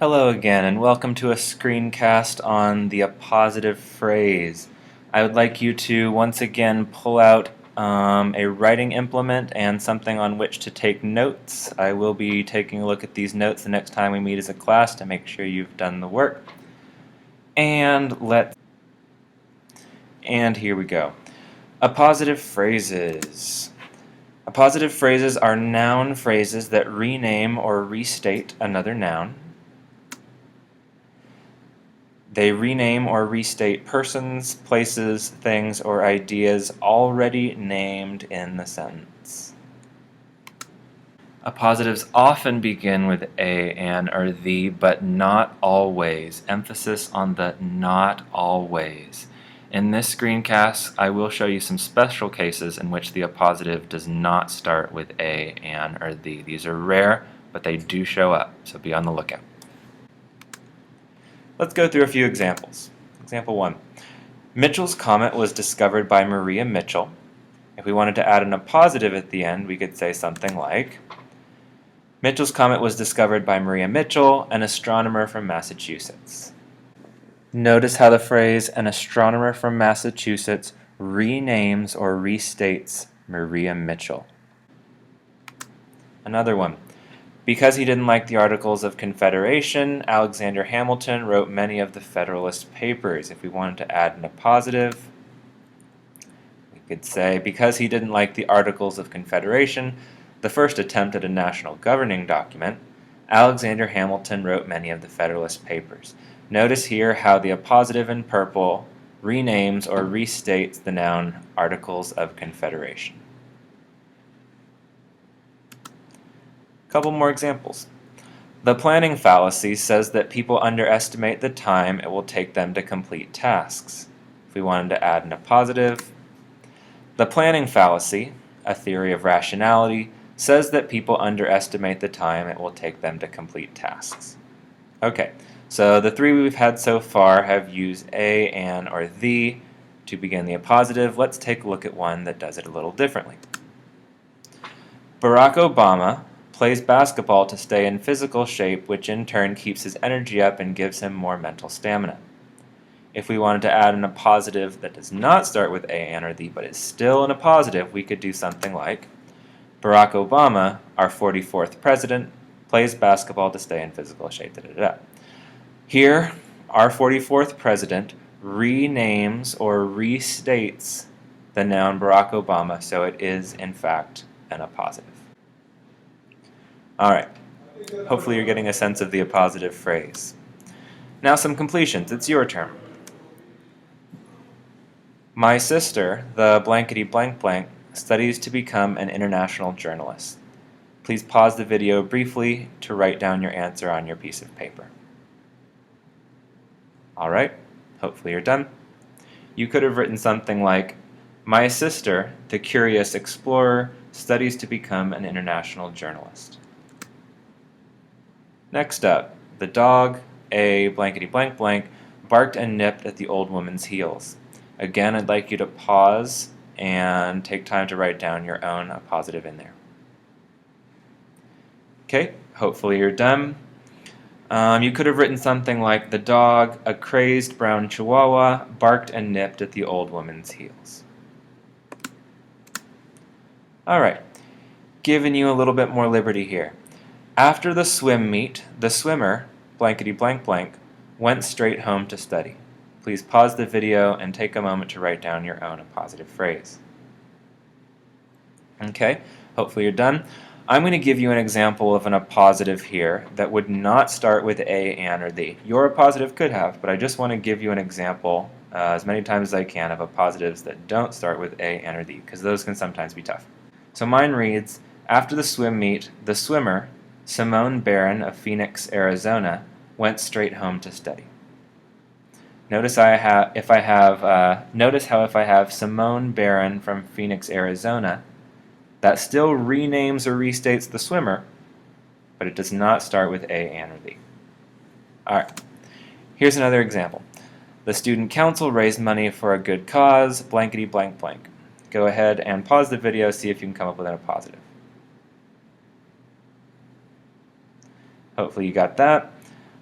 Hello again, and welcome to a screencast on the appositive phrase. I would like you to once again pull out a writing implement and something on which to take notes. I will be taking a look at these notes the next time we meet as a class to make sure you've done the work. And here we go. Appositive phrases. Appositive phrases are noun phrases that rename or restate another noun. They rename or restate persons, places, things, or ideas already named in the sentence. Appositives often begin with a, an, or the, but not always. Emphasis on the not always. In this screencast, I will show you some special cases in which the appositive does not start with a, an, or the. These are rare, but they do show up, so be on the lookout. Let's go through a few examples. Example 1. Mitchell's comet was discovered by Maria Mitchell. If we wanted to add an appositive at the end, we could say something like, Mitchell's comet was discovered by Maria Mitchell, an astronomer from Massachusetts. Notice how the phrase, an astronomer from Massachusetts, renames or restates Maria Mitchell. Another one. Because he didn't like the Articles of Confederation, Alexander Hamilton wrote many of the Federalist Papers. If we wanted to add an appositive, we could say, because he didn't like the Articles of Confederation, the first attempt at a national governing document, Alexander Hamilton wrote many of the Federalist Papers. Notice here how the appositive in purple renames or restates the noun Articles of Confederation. Couple more examples. The planning fallacy says that people underestimate the time it will take them to complete tasks. If we wanted to add an appositive, the planning fallacy, a theory of rationality, says that people underestimate the time it will take them to complete tasks. Okay, so the three we've had so far have used a, an, or the to begin the appositive. Let's take a look at one that does it a little differently. Barack Obama plays basketball to stay in physical shape, which in turn keeps his energy up and gives him more mental stamina. If we wanted to add an appositive that does not start with a, an, or the, but is still an appositive, we could do something like, Barack Obama, our 44th president, plays basketball to stay in physical shape. Here, our 44th president renames or restates the noun Barack Obama, so it is, in fact, an appositive. Alright, hopefully you're getting a sense of the appositive phrase. Now some completions, it's your turn. My sister, the blankety blank blank, studies to become an international journalist. Please pause the video briefly to write down your answer on your piece of paper. Alright, hopefully you're done. You could have written something like, my sister, the curious explorer, studies to become an international journalist. Next up, the dog, a blankety blank blank, barked and nipped at the old woman's heels. Again, I'd like you to pause and take time to write down your own appositive in there. Okay, hopefully you're done. You could have written something like, the dog, a crazed brown chihuahua, barked and nipped at the old woman's heels. Alright, giving you a little bit more liberty here. After the swim meet, the swimmer, blankety blank blank, went straight home to study. Please pause the video and take a moment to write down your own appositive phrase. Okay, hopefully you're done. I'm going to give you an example of an appositive here that would not start with a, an, or the. Your appositive could have, but I just want to give you an example as many times as I can of appositives that don't start with a, an, or the, because those can sometimes be tough. So mine reads, after the swim meet, the swimmer, Simone Barron of Phoenix, Arizona, went straight home to study. Notice how if I have Simone Barron from Phoenix, Arizona, that still renames or restates the swimmer, but it does not start with a, an, or the. Alright, here's another example. The student council raised money for a good cause, blankety blank blank. Go ahead and pause the video, see if you can come up with an appositive. Hopefully you got that.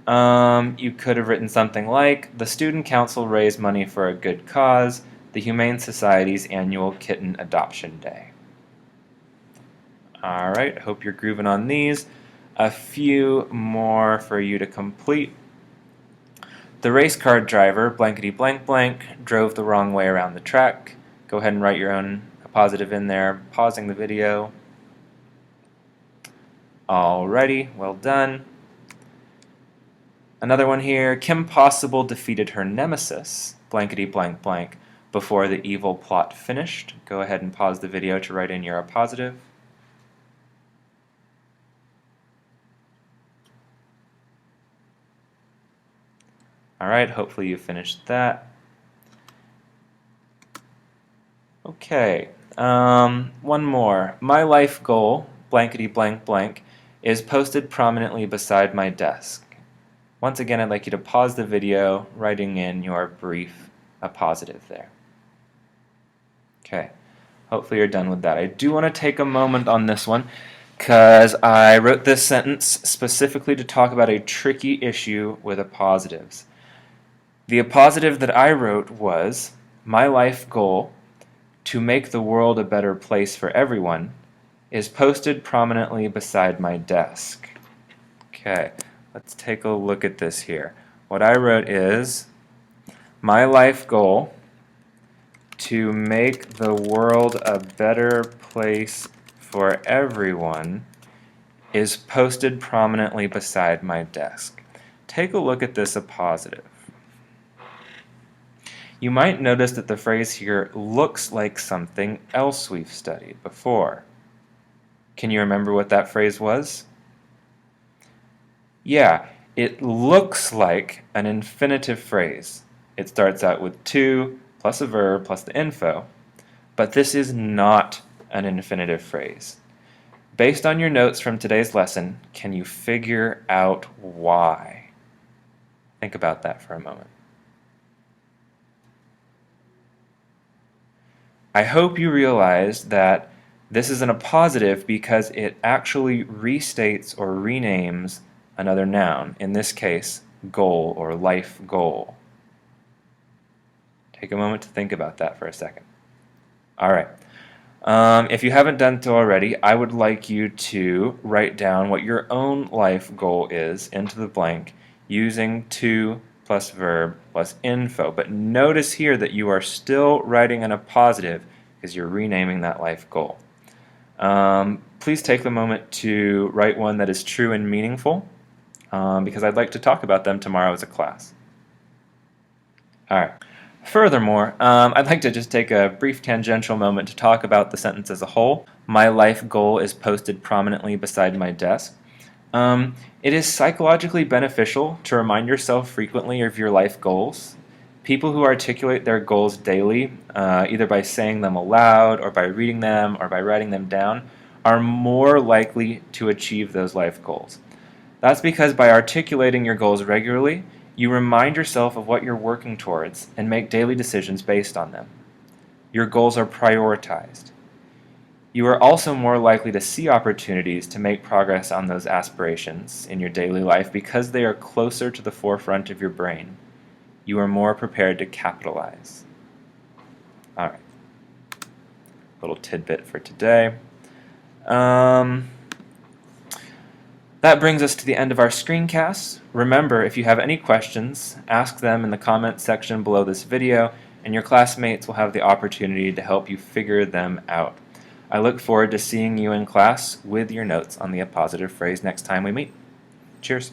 You could have written something like, the Student Council raised money for a good cause, the Humane Society's annual kitten adoption day. Alright, hope you're grooving on these. A few more for you to complete. The race car driver, blankety blank blank, drove the wrong way around the track. Go ahead and write your own appositive in there, pausing the video. Alrighty, well done. Another one here, Kim Possible defeated her nemesis, blankety blank blank, before the evil plot finished. Go ahead and pause the video to write in your appositive. Alright, hopefully you finished that. Okay, one more. My life goal, blankety blank blank, is posted prominently beside my desk. Once again, I'd like you to pause the video, writing in your brief appositive there. Okay, hopefully you're done with that. I do want to take a moment on this one because I wrote this sentence specifically to talk about a tricky issue with appositives. The appositive that I wrote was, my life goal, to make the world a better place for everyone, is posted prominently beside my desk. Okay, let's take a look at this here. What I wrote is, my life goal, to make the world a better place for everyone, is posted prominently beside my desk. Take a look at this appositive. You might notice that the phrase here looks like something else we've studied before. Can you remember what that phrase was? Yeah, it looks like an infinitive phrase. It starts out with to plus a verb plus the info, but this is not an infinitive phrase. Based on your notes from today's lesson, can you figure out why? Think about that for a moment. I hope you realize that this is an appositive because it actually restates or renames another noun, in this case, goal or life goal. Take a moment to think about that for a second. Alright, if you haven't done so already, I would like you to write down what your own life goal is into the blank using to plus verb plus info. But notice here that you are still writing an appositive because you're renaming that life goal. Please take a moment to write one that is true and meaningful because I'd like to talk about them tomorrow as a class. Alright. Furthermore, I'd like to just take a brief tangential moment to talk about the sentence as a whole. My life goal is posted prominently beside my desk. It is psychologically beneficial to remind yourself frequently of your life goals. People who articulate their goals daily, either by saying them aloud or by reading them or by writing them down, are more likely to achieve those life goals. That's because by articulating your goals regularly, you remind yourself of what you're working towards and make daily decisions based on them. Your goals are prioritized. You are also more likely to see opportunities to make progress on those aspirations in your daily life because they are closer to the forefront of your brain. You are more prepared to capitalize. Alright. Little tidbit for today. That brings us to the end of our screencast. Remember, if you have any questions, ask them in the comments section below this video, and your classmates will have the opportunity to help you figure them out. I look forward to seeing you in class with your notes on the appositive phrase next time we meet. Cheers.